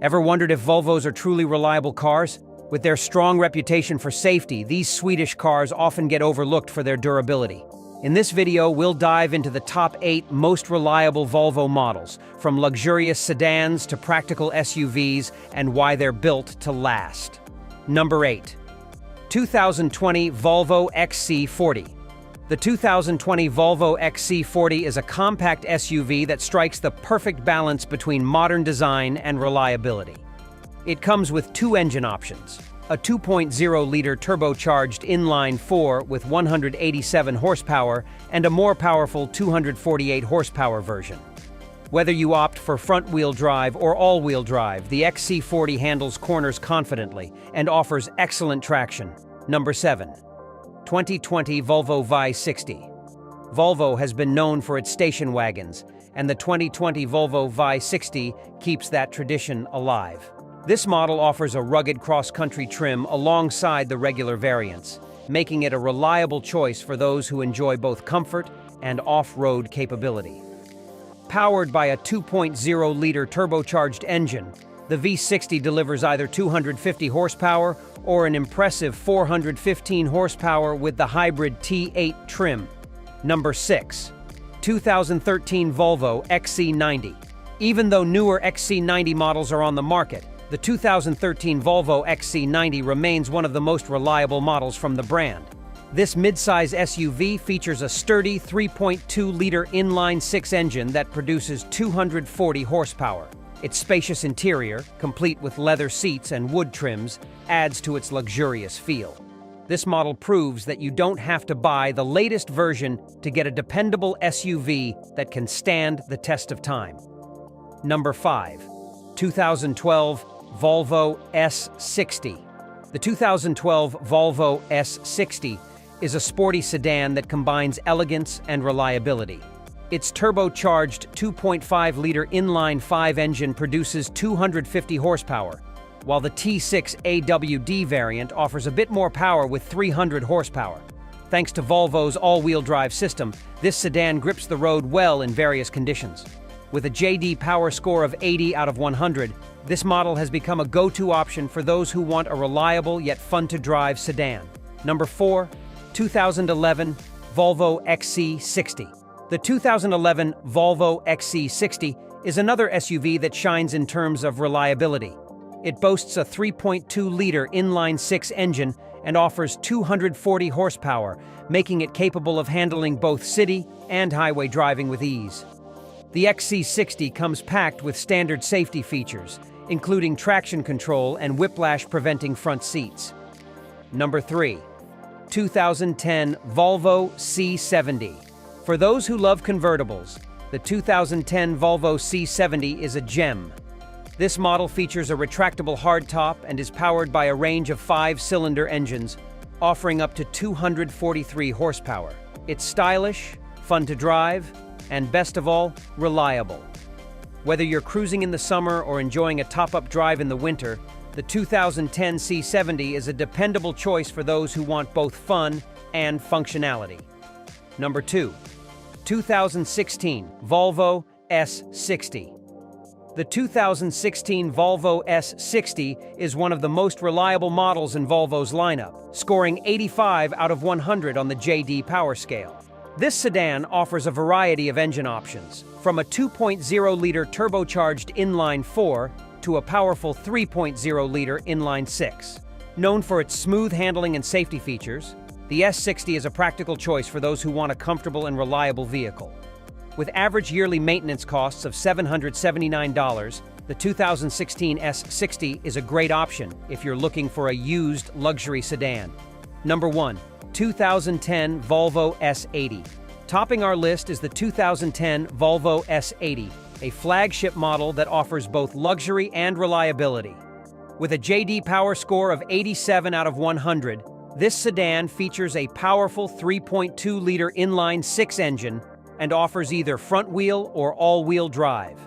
Ever wondered if Volvos are truly reliable cars? With their strong reputation for safety, these Swedish cars often get overlooked for their durability. In this video, we'll dive into the top 8 most reliable Volvo models, from luxurious sedans to practical SUVs, and why they're built to last. Number 8. 2020 Volvo XC40. The 2020 Volvo XC40 is a compact SUV that strikes the perfect balance between modern design and reliability. It comes with two engine options: a 2.0-liter turbocharged inline-4 with 187 horsepower and a more powerful 248 horsepower version. Whether you opt for front-wheel drive or all-wheel drive, the XC40 handles corners confidently and offers excellent traction. Number 7. 2020 Volvo V60. Volvo has been known for its station wagons, and the 2020 Volvo V60 keeps that tradition alive. This model offers a rugged cross-country trim alongside the regular variants, making it a reliable choice for those who enjoy both comfort and off-road capability. Powered by a 2.0-liter turbocharged engine, the V60 delivers either 250 horsepower or an impressive 415 horsepower with the hybrid T8 trim. Number 6. 2013 Volvo XC90. Even though newer XC90 models are on the market, the 2013 Volvo XC90 remains one of the most reliable models from the brand. This midsize SUV features a sturdy 3.2-liter inline-6 engine that produces 240 horsepower. Its spacious interior, complete with leather seats and wood trims, adds to its luxurious feel. This model proves that you don't have to buy the latest version to get a dependable SUV that can stand the test of time. Number 5. 2012 Volvo S60. The 2012 Volvo S60 is a sporty sedan that combines elegance and reliability. Its turbocharged 2.5-liter inline-5 engine produces 250 horsepower, while the T6 AWD variant offers a bit more power with 300 horsepower. Thanks to Volvo's all-wheel drive system, this sedan grips the road well in various conditions. With a JD Power score of 80 out of 100, this model has become a go-to option for those who want a reliable yet fun-to-drive sedan. Number 4. 2011 Volvo XC60. The 2011 Volvo XC60 is another SUV that shines in terms of reliability. It boasts a 3.2-liter inline-6 engine and offers 240 horsepower, making it capable of handling both city and highway driving with ease. The XC60 comes packed with standard safety features, including traction control and whiplash-preventing front seats. Number 3. 2010 Volvo C70. For those who love convertibles, the 2010 Volvo C70 is a gem. This model features a retractable hardtop and is powered by a range of 5-cylinder engines, offering up to 243 horsepower. It's stylish, fun to drive, and best of all, reliable. Whether you're cruising in the summer or enjoying a top-up drive in the winter, the 2010 C70 is a dependable choice for those who want both fun and functionality. Number 2. 2016 Volvo S60. The 2016 Volvo S60 is one of the most reliable models in Volvo's lineup, scoring 85 out of 100 on the JD Power scale. This sedan offers a variety of engine options, from a 2.0-liter turbocharged inline-4 to a powerful 3.0-liter inline-6. Known for its smooth handling and safety features, the S60 is a practical choice for those who want a comfortable and reliable vehicle. With average yearly maintenance costs of $779, the 2016 S60 is a great option if you're looking for a used luxury sedan. Number 1. 2010 Volvo S80. Topping our list is the 2010 Volvo S80, a flagship model that offers both luxury and reliability. With a JD Power score of 87 out of 100, this sedan features a powerful 3.2-liter inline-6 engine and offers either front-wheel or all-wheel drive.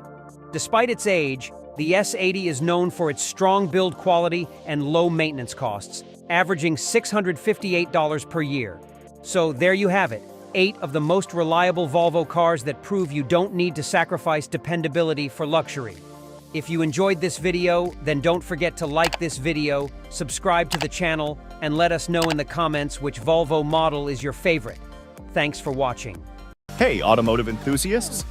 Despite its age, the S80 is known for its strong build quality and low maintenance costs, averaging $658 per year. So there you have it, 8 of the most reliable Volvo cars that prove you don't need to sacrifice dependability for luxury. If you enjoyed this video, then don't forget to like this video, subscribe to the channel, and let us know in the comments which Volvo model is your favorite. Thanks for watching. Hey automotive enthusiasts!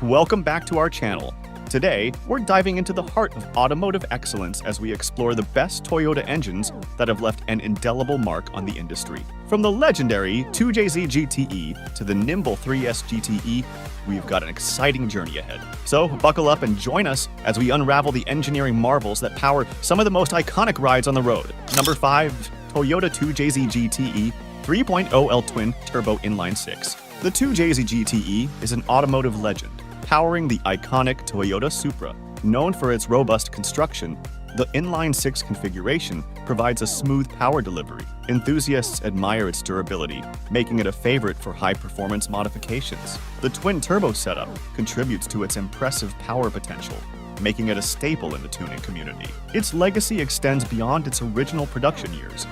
Welcome back to our channel. Today, we're diving into the heart of automotive excellence as we explore the best Toyota engines that have left an indelible mark on the industry. From the legendary 2JZ GTE to the nimble 3S GTE, we've got an exciting journey ahead. So buckle up and join us as we unravel the engineering marvels that power some of the most iconic rides on the road. Number 5, Toyota 2JZ GTE 3.0 L-Twin Turbo Inline 6. The 2JZ GTE is an automotive legend, powering the iconic Toyota Supra. Known for its robust construction, the inline-6 configuration provides a smooth power delivery. Enthusiasts admire its durability, making it a favorite for high-performance modifications. The twin-turbo setup contributes to its impressive power potential, making it a staple in the tuning community. Its legacy extends beyond its original production years,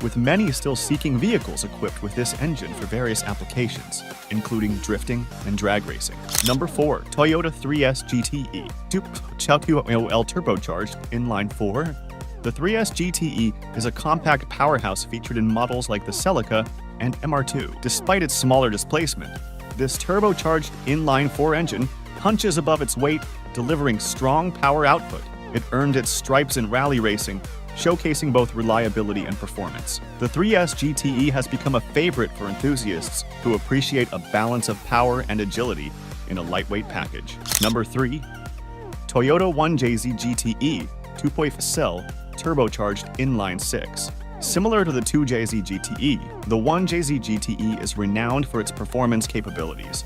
with many still seeking vehicles equipped with this engine for various applications, including drifting and drag racing. Number 4, Toyota 3S GTE 2.0L turbocharged inline 4. The 3S GTE is a compact powerhouse featured in models like the Celica and MR2. Despite its smaller displacement, this turbocharged inline 4 engine punches above its weight, delivering strong power output. It earned its stripes in rally racing, showcasing both reliability and performance. The 3S GTE has become a favorite for enthusiasts who appreciate a balance of power and agility in a lightweight package. Number 3, Toyota 1JZ GTE 2.0L turbocharged inline 6. Similar to the 2JZ GTE, the 1JZ GTE is renowned for its performance capabilities.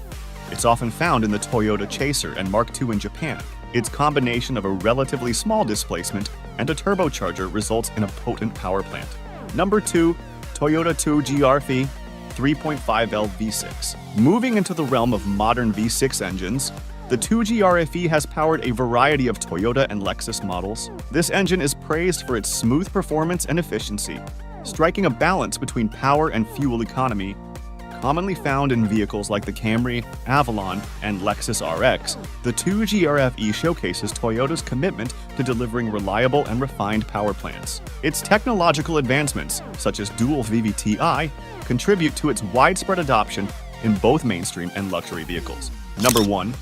It's often found in the Toyota Chaser and Mark II in Japan. Its combination of a relatively small displacement and a turbocharger results in a potent power plant. Number 2, Toyota 2GR-V 3.5L V6. Moving into the realm of modern V6 engines, the 2GR-V has powered a variety of Toyota and Lexus models. This engine is praised for its smooth performance and efficiency, striking a balance between power and fuel economy. Commonly found in vehicles like the Camry, Avalon, and Lexus RX, the 2GR-V showcases Toyota's commitment to delivering reliable and refined power plants. Its technological advancements, such as dual VVT-i, contribute to its widespread adoption in both mainstream and luxury vehicles. Number 1,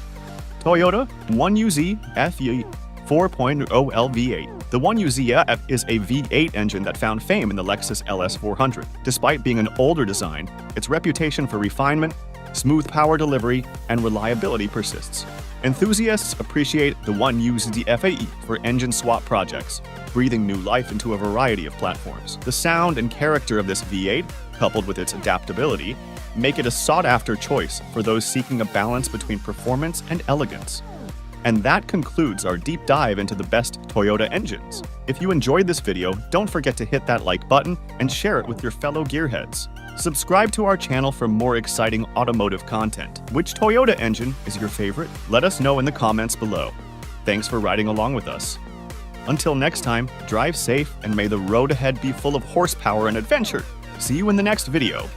Toyota 1UZ FE 4.0L V8. The 1UZ is a V8 engine that found fame in the Lexus LS400. Despite being an older design, its reputation for refinement, smooth power delivery, and reliability persists. Enthusiasts appreciate the 1UZ FAE for engine swap projects, breathing new life into a variety of platforms. The sound and character of this V8, coupled with its adaptability, make it a sought-after choice for those seeking a balance between performance and elegance. And that concludes our deep dive into the best Toyota engines. If you enjoyed this video, don't forget to hit that like button and share it with your fellow gearheads. Subscribe to our channel for more exciting automotive content. Which Toyota engine is your favorite? Let us know in the comments below. Thanks for riding along with us. Until next time, drive safe and may the road ahead be full of horsepower and adventure. See you in the next video.